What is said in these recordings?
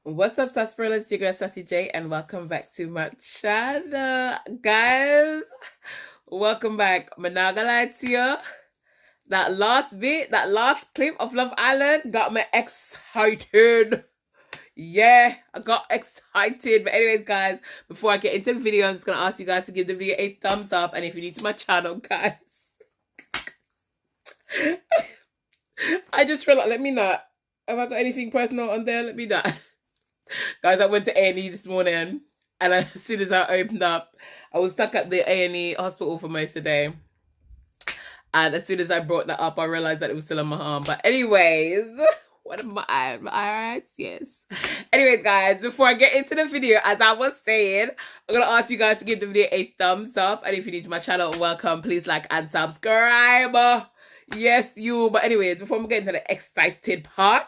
What's up, Sarsaparilla? It's your girl, Sassy J, and welcome back to my channel. Guys, welcome back. I'm not gonna lie to you. That last clip of Love Island got me excited. Yeah, I got excited. But anyways, guys, before I get into the video, I'm just gonna ask you guys to give the video a thumbs up. And if you're new to my channel, guys, I just feel like, let me not. Have I got anything personal on there? Let me not. Guys, I went to A&E this morning, and as soon as I opened up, I was stuck at the A&E hospital for most of the day. And as soon as I brought that up, I realized that it was still on my arm. But anyways, what am I? Am I alright? Yes. Anyways, guys, before I get into the video, as I was saying, I'm going to ask you guys to give the video a thumbs up. And if you're new to my channel, welcome. Please like and subscribe. Yes, you. But anyways, before we get into the excited part,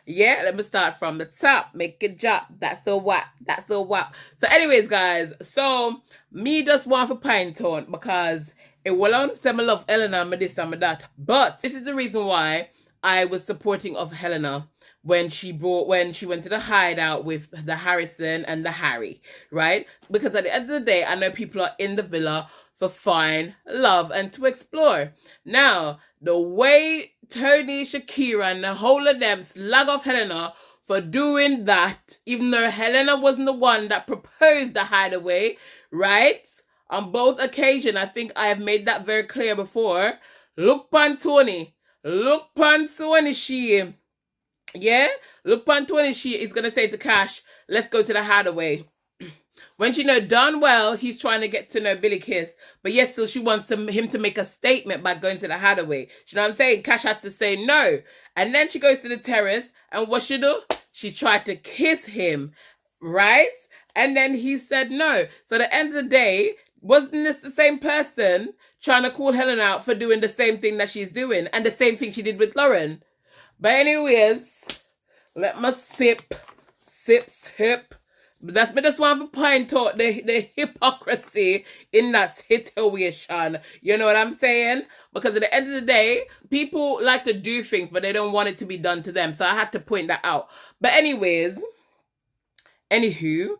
yeah, let me start from the top. Make it drop. That's a whap. That's a whap. So anyways, guys, so me just want for pine tone because it will only say I love Helena and this and that. But this is the reason why I was supporting of Helena when she went to the hideout with the Harrison and the Harry, right? Because at the end of the day, I know people are in the villa for fun, love, and to explore. Now, the way Tony, Shakira, and the whole of them slag off Helena for doing that, even though Helena wasn't the one that proposed the hideaway, right? On both occasions, I think I have made that very clear before. Look pan Tony. Look pan Tony, she. Yeah? Look pan Tony, she is going to say to Cash, let's go to the hideaway. When she know darn well he's trying to get to know Billykiss, but yes, still she wants him to make a statement by going to the hideaway. You know what I'm saying? Cash had to say no. And then she goes to the terrace, and what she do? She tried to kiss him, right? And then he said no. So at the end of the day, wasn't this the same person trying to call Helen out for doing the same thing that she's doing, and the same thing she did with Lauren? But anyways, let me sip. But that's me just want to point out the hypocrisy in that situation. You know what I'm saying? Because at the end of the day, people like to do things, but they don't want it to be done to them. So I had to point that out. But anyways, anywho,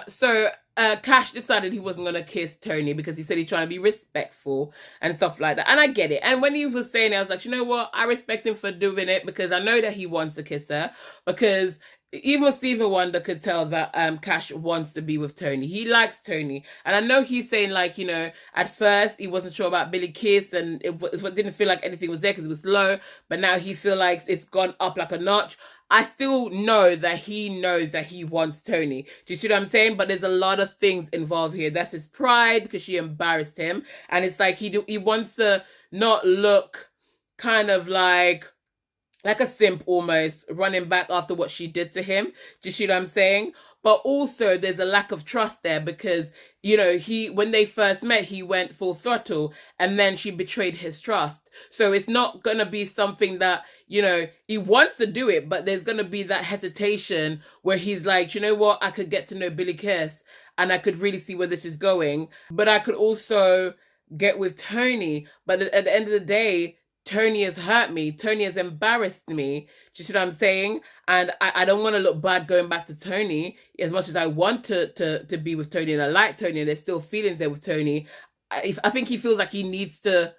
so Cash decided he wasn't going to kiss Tony because he said he's trying to be respectful and stuff like that. And I get it. And when he was saying it, I was like, you know what? I respect him for doing it because I know that he wants to kiss her, because even Stephen Wonder could tell that Cash wants to be with Tony. He likes Tony. And I know he's saying, like, you know, at first he wasn't sure about Billykiss and it didn't feel like anything was there because it was low. But now he feels like it's gone up like a notch. I still know that he knows that he wants Tony. Do you see what I'm saying? But there's a lot of things involved here. That's his pride because she embarrassed him. And it's like he wants to not look kind of like a simp almost, running back after what she did to him. Do you see what I'm saying? But also there's a lack of trust there because, you know, when they first met, he went full throttle and then she betrayed his trust. So it's not going to be something that, you know, he wants to do it, but there's going to be that hesitation where he's like, you know what, I could get to know Billykiss and I could really see where this is going, but I could also get with Tony. But at the end of the day, Tony has hurt me. Tony has embarrassed me. Do you see what I'm saying? And I don't want to look bad going back to Tony. As much as I want to be with Tony and I like Tony and there's still feelings there with Tony, I think he feels like he needs to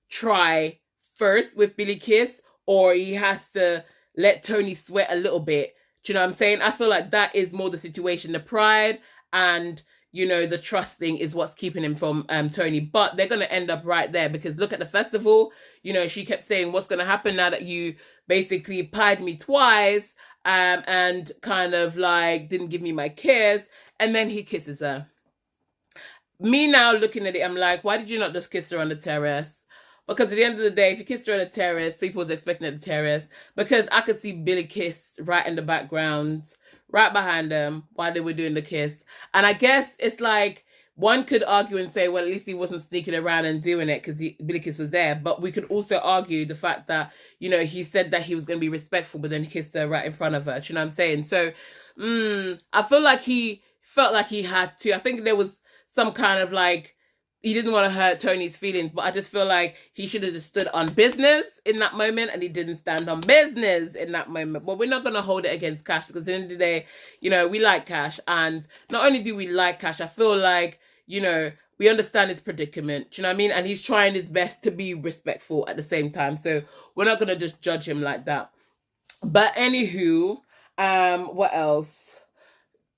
try first with Billykiss, or he has to let Tony sweat a little bit. Do you know what I'm saying? I feel like that is more the situation. The pride and, you know, the trust thing is what's keeping him from Tony. But they're going to end up right there because look at the festival. You know, she kept saying, what's going to happen now that you basically pied me twice and kind of like didn't give me my kiss? And then he kisses her. Me now looking at it, I'm like, why did you not just kiss her on the terrace? Because at the end of the day, if you kissed her on the terrace, people was expecting at the terrace. Because I could see Billykiss right in the background, right behind them while they were doing the kiss. And I guess it's like, one could argue and say, well, at least he wasn't sneaking around and doing it because Billykiss was there. But we could also argue the fact that, you know, he said that he was going to be respectful, but then he kissed her right in front of her. Do you know what I'm saying? So, I feel like he felt like he had to. I think there was some kind of like he didn't want to hurt Tony's feelings, but I just feel like he should have just stood on business in that moment, and he didn't stand on business in that moment. But we're not going to hold it against Cash, because at the end of the day, you know, we like Cash, and not only do we like Cash, I feel like, you know, we understand his predicament, do you know what I mean? And he's trying his best to be respectful at the same time, so we're not going to just judge him like that. But anywho, what else?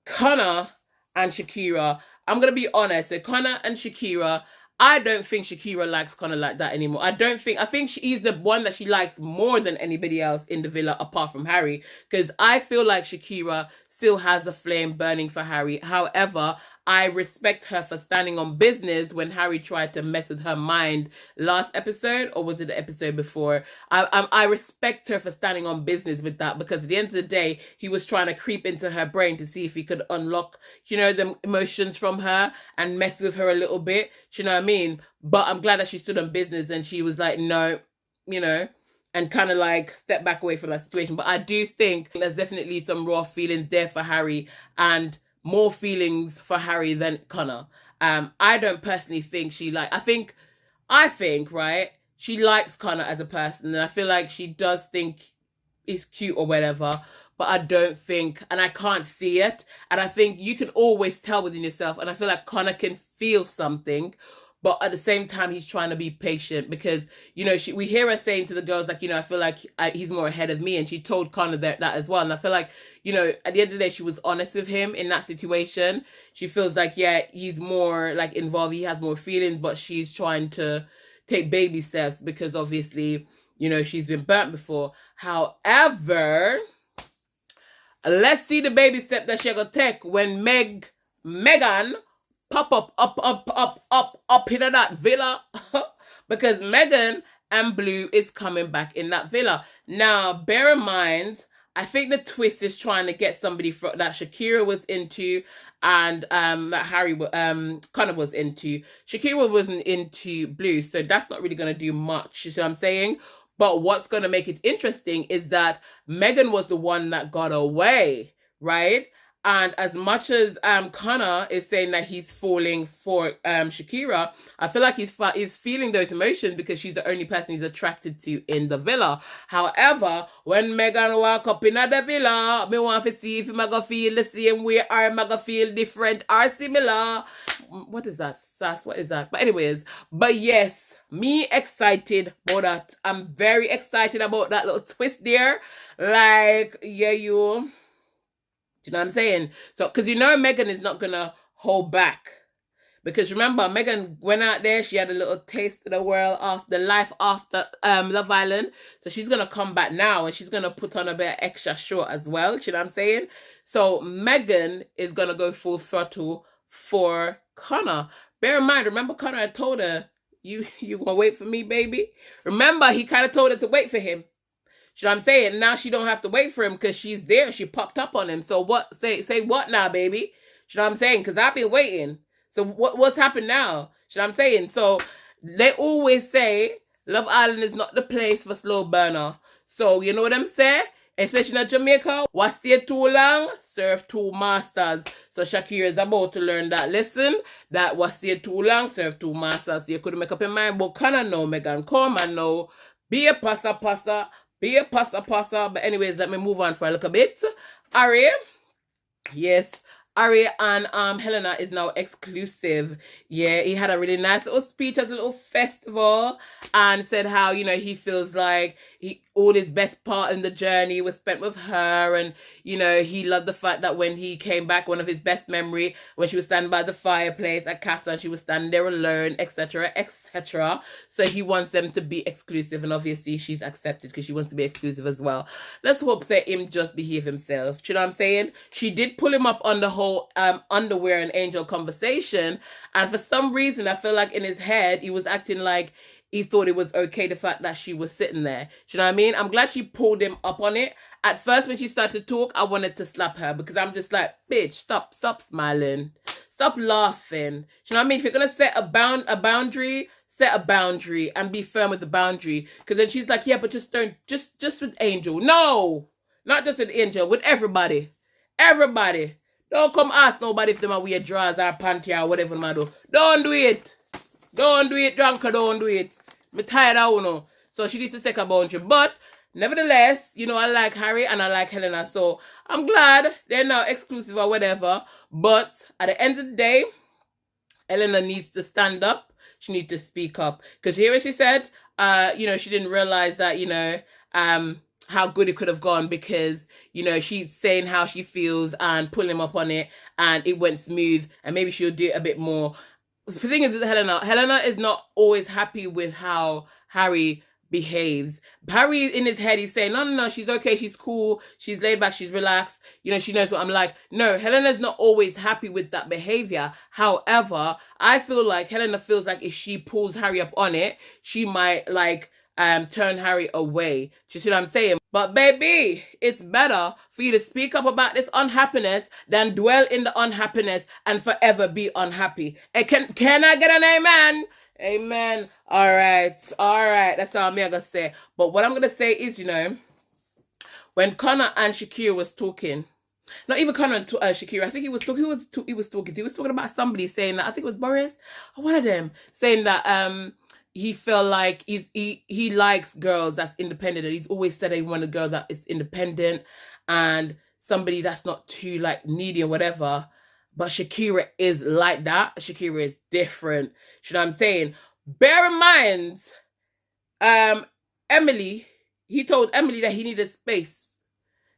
Connor and Shakira. I'm gonna be honest. So Connor and Shakira, I don't think Shakira likes Connor like that anymore. I think she's the one that she likes more than anybody else in the villa apart from Harry. Because I feel like Shakira still has a flame burning for Harry. However, I respect her for standing on business when Harry tried to mess with her mind last episode, or was it the episode before? I respect her for standing on business with that, because at the end of the day, he was trying to creep into her brain to see if he could unlock, you know, the emotions from her and mess with her a little bit. Do you know what I mean? But I'm glad that she stood on business and she was like, no, you know, and kind of like step back away from that situation. But I do think there's definitely some raw feelings there for Harry, and more feelings for Harry than Connor. I don't personally think she I think, right, she likes Connor as a person, and I feel like she does think he's cute or whatever, but I don't think, and I can't see it, and I think you can always tell within yourself, and I feel like Connor can feel something, but at the same time, he's trying to be patient, because, you know, we hear her saying to the girls, like, you know, I feel like he's more ahead of me. And she told Connor that as well. And I feel like, you know, at the end of the day, she was honest with him in that situation. She feels like, yeah, he's more like involved. He has more feelings, but she's trying to take baby steps because obviously, you know, she's been burnt before. However, let's see the baby step that she's going to take when Megan pop up in that villa because Megan and Blue is coming back in that villa. Now, bear in mind, I think the twist is trying to get somebody that Shakira was into and that Connor was into. Shakira wasn't into Blue, so that's not really going to do much, you see what I'm saying? But what's going to make it interesting is that Megan was the one that got away, right? And as much as Connor is saying that he's falling for Shakira, I feel like he's feeling those emotions because she's the only person he's attracted to in the villa. However, when Megan walk up in the villa, me want to see if I'm going to feel the same way or I'm going to feel different or similar. What is that? Sass, what is that? But anyways, but yes, me excited about that. I'm very excited about that little twist there. Like, yeah, you... Do you know what I'm saying? So, because you know Megan is not going to hold back. Because remember, Megan went out there, she had a little taste of the world, of the life after Love Island. So she's going to come back now and she's going to put on a bit of extra show as well. Do you know what I'm saying? So Megan is going to go full throttle for Connor. Bear in mind, remember Connor had told her, you going to wait for me, baby? Remember, he kind of told her to wait for him. You know what I'm saying? Now she don't have to wait for him because she's there. She popped up on him. So what? Say what now, baby? You know what I'm saying? Because I've been waiting. So what's happened now? You know what I'm saying? So they always say Love Island is not the place for slow burner. So you know what I'm saying? Especially in Jamaica, what stay too long, serve two masters. So Shakira is about to learn that lesson, that what stay too long, serve two masters. So you couldn't make up your mind, but can I know, Megan? Come and know. Be a passa. Be a passa. But anyways, let me move on for a little bit. Ari, yes, Ari and Helena is now exclusive. Yeah, he had a really nice little speech at a little festival and said how, you know, he feels like all his best part in the journey was spent with her, and you know, he loved the fact that when he came back, one of his best memory when she was standing by the fireplace at Casa and she was standing there alone, etc. So he wants them to be exclusive, and obviously she's accepted because she wants to be exclusive as well. Let's hope that him just behave himself. Do you know what I'm saying? She did pull him up on the whole underwear and angel conversation, and for some reason I feel like in his head he was acting like he thought it was okay, the fact that she was sitting there. Do you know what I mean? I'm glad she pulled him up on it. At first, when she started to talk, I wanted to slap her because I'm just like, bitch, stop smiling. Stop laughing. Do you know what I mean? If you're going to set a boundary, set a boundary and be firm with the boundary. Because then she's like, yeah, but just with Angel. No, not just with Angel, with everybody. Everybody. Don't come ask nobody if they might wear drawers or panty or whatever they do. Don't do it. Don't do it, drunk, don't do it. Me tired of uno. So she needs to take a boundary. But nevertheless, you know, I like Harry and I like Helena. So I'm glad they're now exclusive or whatever. But at the end of the day, Helena needs to stand up. She needs to speak up. Because here she said, you know, she didn't realize that, you know, how good it could have gone because, you know, she's saying how she feels and pulling him up on it and it went smooth and maybe she'll do it a bit more. The thing is with Helena is not always happy with how Harry behaves. Harry in his head, he's saying, no, she's okay, she's cool, she's laid back, she's relaxed, you know, she knows what I'm like. No, Helena's not always happy with that behavior. However, I feel like Helena feels like if she pulls Harry up on it, she might like turn Harry away. Do you see what I'm saying? But baby, it's better for you to speak up about this unhappiness than dwell in the unhappiness and forever be unhappy. And can I get an amen? Amen. All right. That's all I'm gonna say. But what I'm gonna say is, you know, when Connor and Shakira was talking, not even Connor and Shakira, I think he was talking about somebody saying that, I think it was Boris or one of them, saying that he felt like he likes girls that's independent, and he's always said that he wants a girl that is independent and somebody that's not too like needy or whatever. But Shakira is like that. Shakira is different. You know what I'm saying? Bear in mind, Emily, he told Emily that he needed space.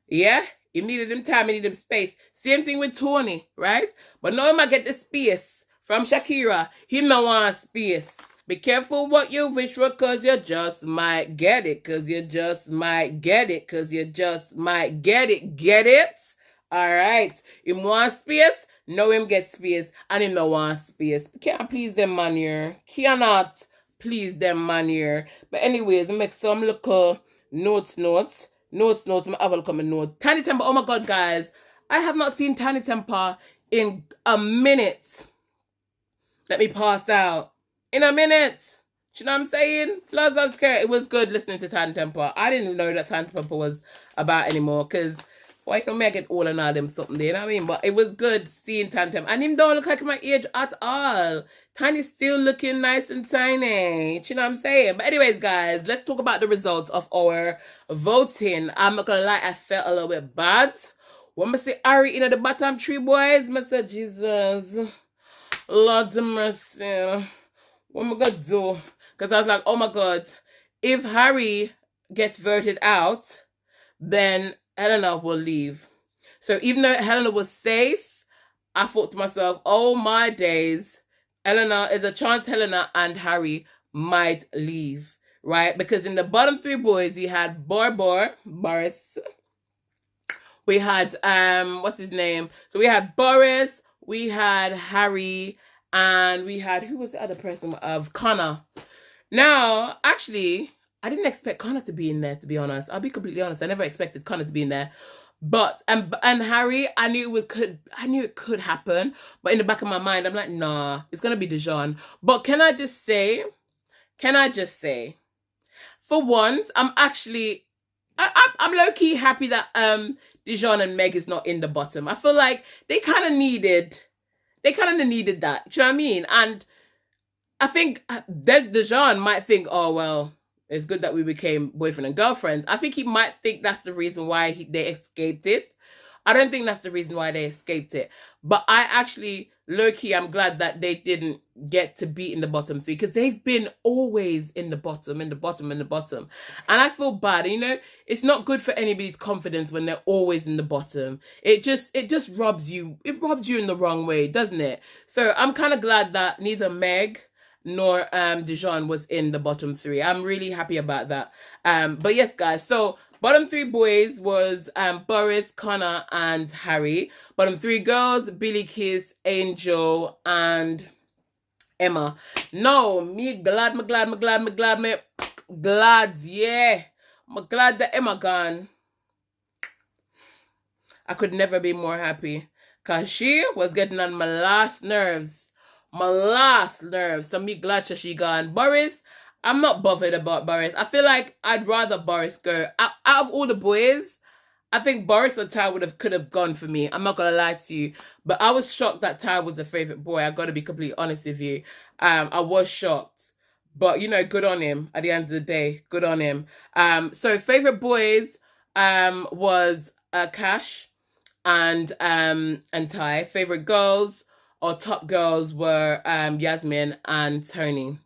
Yeah? He needed him time, he needed him space. Same thing with Tony, right? But now I get the space from Shakira. He no want space. Be careful what you wish for, cause you just might get it. Cause you just might get it. Cause you just might get it. Get it? Alright. Him want space, no him get space. And him no want space. Can't please them man here. Cannot please them man here. But anyways, I make some little notes. I have a look at my notes. Tiny Temper, oh my god guys. I have not seen Tiny Temper in a minute. Let me pass out. In a minute. You know what I'm saying? Plus, I'm scared. It was good listening to Tiny Temper. I didn't know that Tiny Temper was about anymore. Because, why don't I get all and all them something there? You know what I mean? But it was good seeing Tiny Temper. And him don't look like my age at all. Tiny's still looking nice and tiny. You know what I'm saying? But anyways, guys, let's talk about the results of our voting. I'm not going to lie, I felt a little bit bad. When I say Harry in the bottom three, boys, I said, Jesus, Lord of mercy. What am I gonna do? Because I was like, oh my god, if Harry gets voted out, then Helena will leave. So even though Helena was safe, I thought to myself, oh my days, Helena, is a chance Helena and Harry might leave, right? Because in the bottom three boys, we had Boris. We had, what's his name? So we had Boris, we had Harry, and we had, who was the other person? Connor. Now, actually, I didn't expect Connor to be in there, to be honest. I'll be completely honest. I never expected Connor to be in there. But, and Harry, I knew it could happen. But in the back of my mind, I'm like, nah, it's going to be Dijon. But can I just say, for once, I'm actually, I'm low-key happy that Dijon and Meg is not in the bottom. I feel like they kind of needed that. Do you know what I mean? And I think Dijon might think, oh, well, it's good that we became boyfriend and girlfriends. I think he might think that's the reason why they escaped it. I don't think that's the reason why they escaped it. But I actually, low-key, I'm glad that they didn't get to be in the bottom three, because they've been always in the bottom. And I feel bad. You know, it's not good for anybody's confidence when they're always in the bottom. It just robs you. It robs you in the wrong way, doesn't it? So I'm kind of glad that neither Meg nor Dijon was in the bottom three. I'm really happy about that. But yes, guys, so bottom three boys was Boris, Connor, and Harry. Bottom three girls, Billykiss, Angel, and Emma. No, me glad, yeah. I'm glad that Emma gone. I could never be more happy, because she was getting on my last nerves. So me glad she gone. Boris, I'm not bothered about Boris. I feel like I'd rather Boris go. Out of all the boys, I think Boris or Ty could have gone for me. I'm not gonna lie to you, but I was shocked that Ty was the favorite boy. I got to be completely honest with you. I was shocked, but you know, good on him. At the end of the day, good on him. So favorite boys was Cash and Ty. Favorite girls or top girls were Yasmin and Tony.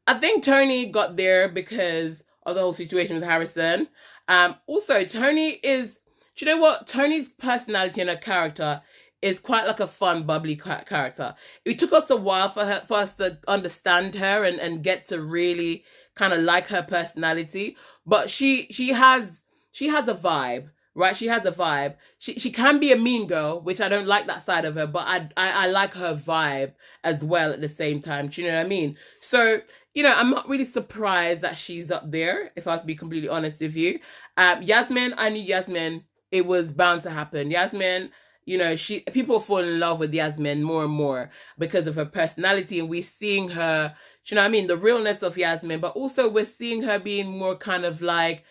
I think Tony got there because of the whole situation with Harrison. Also, Tony is, do you know what? Tony's personality and her character is quite like a fun, bubbly character. It took us a while for us to understand her and get to really kind of like her personality. But she has a vibe. Right, she has a vibe. She can be a mean girl, which I don't like that side of her, but I like her vibe as well at the same time. Do you know what I mean? So, you know, I'm not really surprised that she's up there, if I was to be completely honest with you. Yasmin, I knew Yasmin, it was bound to happen. Yasmin, you know, people fall in love with Yasmin more and more because of her personality, and we're seeing her, do you know what I mean, the realness of Yasmin, but also we're seeing her being more kind of like,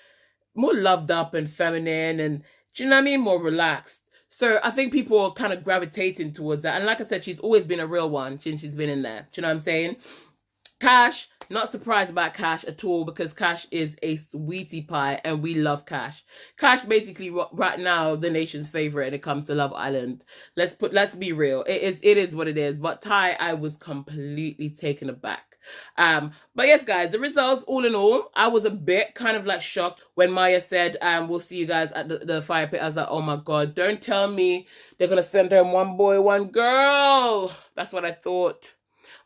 more loved up and feminine and, do you know what I mean, more relaxed. So I think people are kind of gravitating towards that. And like I said, she's always been a real one since she's been in there. Do you know what I'm saying? Cash, not surprised about Cash at all because Cash is a sweetie pie and we love Cash. Cash basically right now the nation's favorite when it comes to Love Island. Let's be real. It is what it is. But Ty, I was completely taken aback. But yes, guys, the results, all in all, I was a bit kind of like shocked when Maya said, we'll see you guys at the fire pit. I was like, oh my God, don't tell me they're going to send her one boy, one girl. That's what I thought.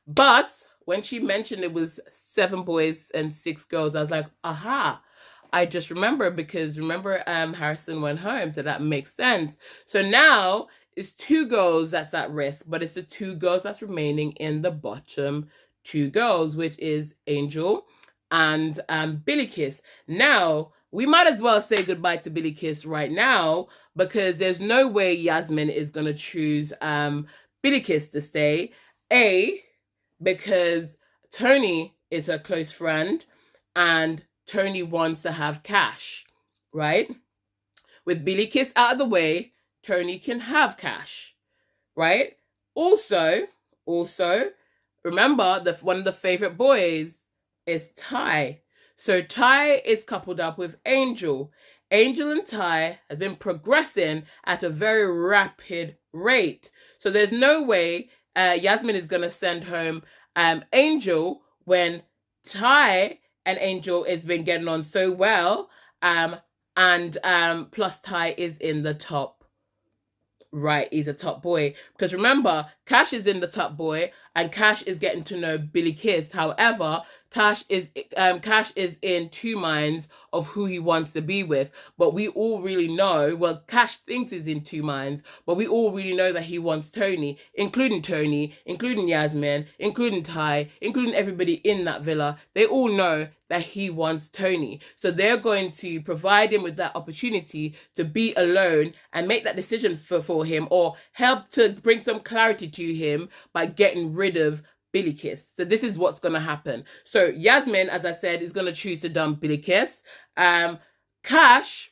But when she mentioned it was 7 boys and 6 girls, I was like, aha. I just remember because Harrison went home, so that makes sense. So now it's 2 girls that's at risk, but it's the 2 girls that's remaining in the bottom 2 girls, which is Angel and Billykiss. Now, we might as well say goodbye to Billykiss right now because there's no way Yasmin is going to choose Billykiss to stay. Because Tony is her close friend and Tony wants to have Cash, right? With Billykiss out of the way, Tony can have Cash, right? Also, remember, one of the favorite boys is Ty. So Ty is coupled up with Angel. Angel and Ty has been progressing at a very rapid rate. So there's no way Yasmin is going to send home Angel when Ty and Angel has been getting on so well. Plus Ty is in the top. Right, he's a top boy. Because remember, Cash is in the top boy and Cash is getting to know Billykiss. However, Cash is in 2 minds of who he wants to be with. But we all really know, well, Cash thinks he's in 2 minds, but we all really know that he wants Tony, including Yasmin, including Ty, including everybody in that villa. They all know that he wants Tony. So they're going to provide him with that opportunity to be alone and make that decision for him, or help to bring some clarity to him by getting rid of Billykiss. So this is what's going to happen. So Yasmin, as I said, is going to choose to dump Billykiss. Cash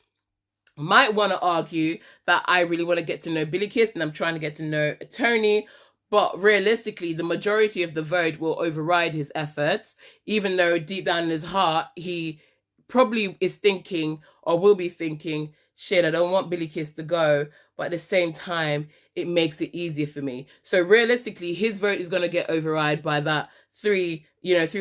might want to argue that I really want to get to know Billykiss and I'm trying to get to know Tony. But realistically, the majority of the vote will override his efforts, even though deep down in his heart, he probably is thinking or will be thinking, shit, I don't want Billykiss to go. But at the same time, it makes it easier for me. So realistically, his vote is going to get override by that 3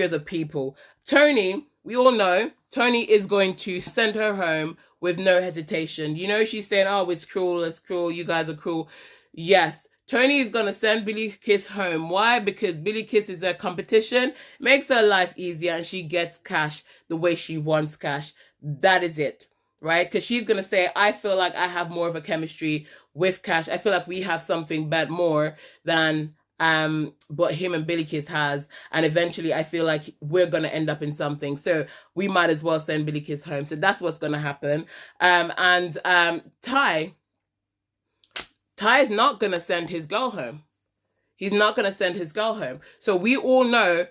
other people. Tony, we all know, Tony is going to send her home with no hesitation. You know, she's saying, oh, it's cruel, you guys are cruel. Yes. Tony is going to send Billykiss home. Why? Because Billykiss is her competition, makes her life easier, and she gets Cash the way she wants Cash. That is it, right? Because she's going to say, I feel like I have more of a chemistry with Cash. I feel like we have something bad more than what him and Billykiss has. And eventually I feel like we're going to end up in something. So we might as well send Billykiss home. So that's what's going to happen. Ty is not going to send his girl home. He's not going to send his girl home. So we all know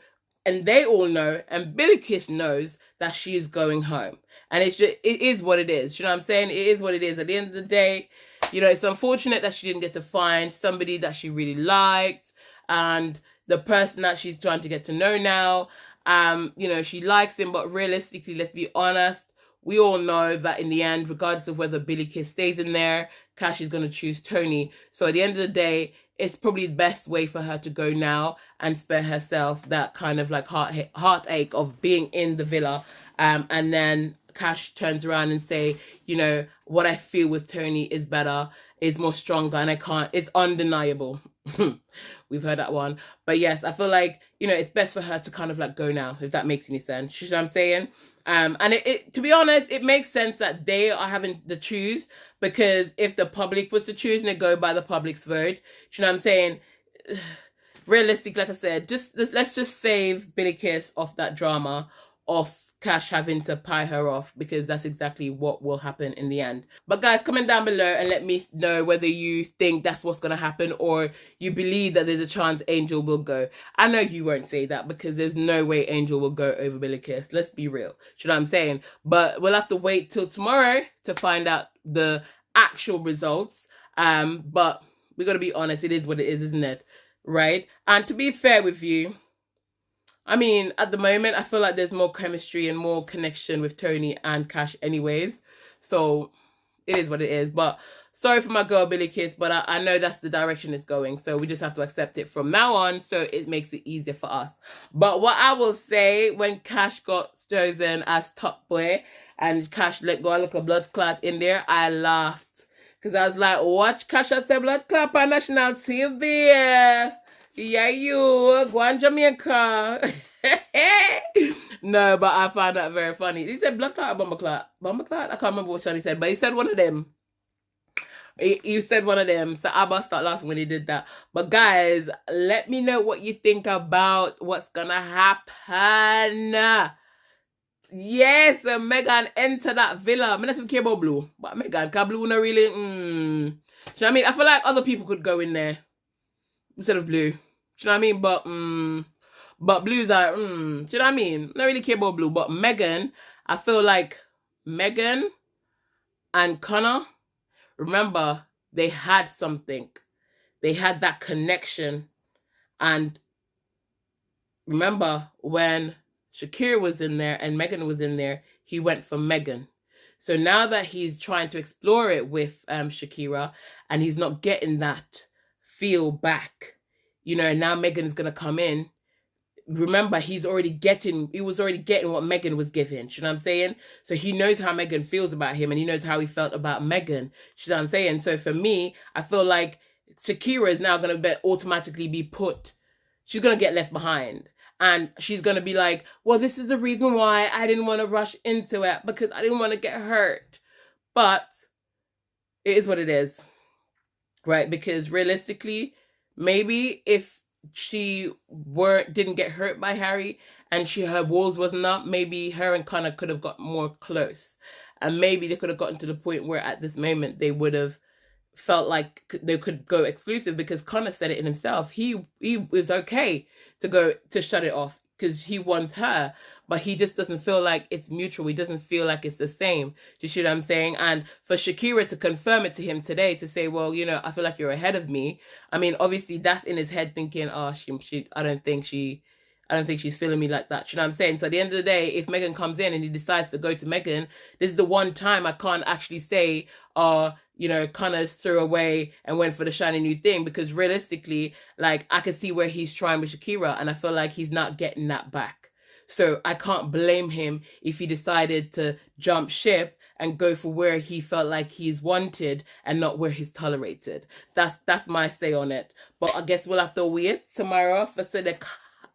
and they all know, and Billykiss knows that she is going home. And it is what it is. You know what I'm saying? It is what it is. At the end of the day, you know, it's unfortunate that she didn't get to find somebody that she really liked, and the person that she's trying to get to know now. You know, she likes him, but realistically, let's be honest, we all know that in the end, regardless of whether Billykiss stays in there, Cash is going to choose Tony. So at the end of the day, it's probably the best way for her to go now and spare herself that kind of like heartache of being in the villa. And then Cash turns around and say, you know, what I feel with Tony is better, is more stronger, and it's undeniable. We've heard that one. But yes, I feel like, you know, it's best for her to kind of like go now, if that makes any sense. You know what I'm saying? And it to be honest, it makes sense that they are having to choose, because if the public was to choose and they go by the public's vote, you know what I'm saying? Realistic, like I said, let's just save Billykiss off that drama of Cash having to pie her off, because that's exactly what will happen in the end. But guys, comment down below and let me know whether you think that's what's going to happen, or you believe that there's a chance Angel will go. I know you won't say that, because there's no way Angel will go over Billykiss. Let's be real. You know what I'm saying? But we'll have to wait till tomorrow to find out the actual results. But we got to be honest, it is what it is, isn't it? Right? And to be fair with you, I mean, at the moment, I feel like there's more chemistry and more connection with Tony and Cash anyways. So it is what it is. But sorry for my girl Billykiss, but I know that's the direction it's going. So we just have to accept it from now on, so it makes it easier for us. But what I will say, when Cash got chosen as top boy and Cash let go like a blood clot in there, I laughed. Because I was like, watch Cash at the blood clot on national TV. Yeah, you go on Jamaica. No, but I found that very funny. He said blood clot or bomber clot? Bomber clot? I can't remember which one he said, but he said one of them. You said one of them. So I must start laughing when he did that. But guys, let me know what you think about what's gonna happen. Yes, Megan enter that villa. I mean, let's care about Blue. But Megan, because Blue not really, Do you know what I mean? I feel like other people could go in there instead of Blue. Do you know what I mean? But Blue's like, do you know what I mean? Not really care about Blue. But Megan, I feel like Megan and Connor, remember, they had something. They had that connection. And remember, when Shakira was in there and Megan was in there, he went for Megan. So now that he's trying to explore it with Shakira, and he's not getting that feel back, you know, now Megan is going to come in. Remember, he was already getting what Megan was giving. You know what I'm saying? So he knows how Megan feels about him, and he knows how he felt about Megan. You know what I'm saying? So for me, I feel like Shakira is now going to automatically be put. She's going to get left behind. And she's going to be like, well, this is the reason why I didn't want to rush into it, because I didn't want to get hurt. But it is what it is. Right? Because realistically, maybe if she didn't get hurt by Harry and her walls wasn't up, maybe her and Connor could have got more close. And maybe they could have gotten to the point where at this moment they would have felt like they could go exclusive, because Connor said it in himself. He was okay to shut it off because he wants her, but he just doesn't feel like it's mutual. He doesn't feel like it's the same. Do you see what I'm saying? And for Shakira to confirm it to him today, to say, well, you know, I feel like you're ahead of me. I mean, obviously that's in his head thinking, oh, I don't think she's feeling me like that. You know what I'm saying? So at the end of the day, if Megan comes in and he decides to go to Megan, this is the one time I can't actually say, you know, Connor's threw away and went for the shiny new thing, because realistically, like, I can see where he's trying with Shakira, and I feel like he's not getting that back. So I can't blame him if he decided to jump ship and go for where he felt like he's wanted and not where he's tolerated. That's my say on it. But I guess we'll have to wait tomorrow for the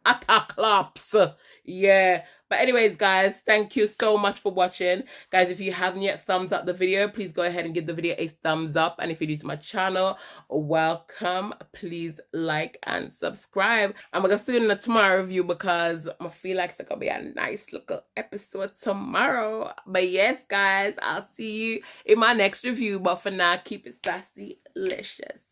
apocalypse. Yeah. But anyways, guys, thank you so much for watching. Guys, if you haven't yet thumbs up the video, please go ahead and give the video a thumbs up. And if you're new to my channel, welcome. Please like and subscribe. I'm going to see you in the tomorrow review, because I feel like it's going to be a nice little episode tomorrow. But yes, guys, I'll see you in my next review. But for now, keep it sassy, delicious.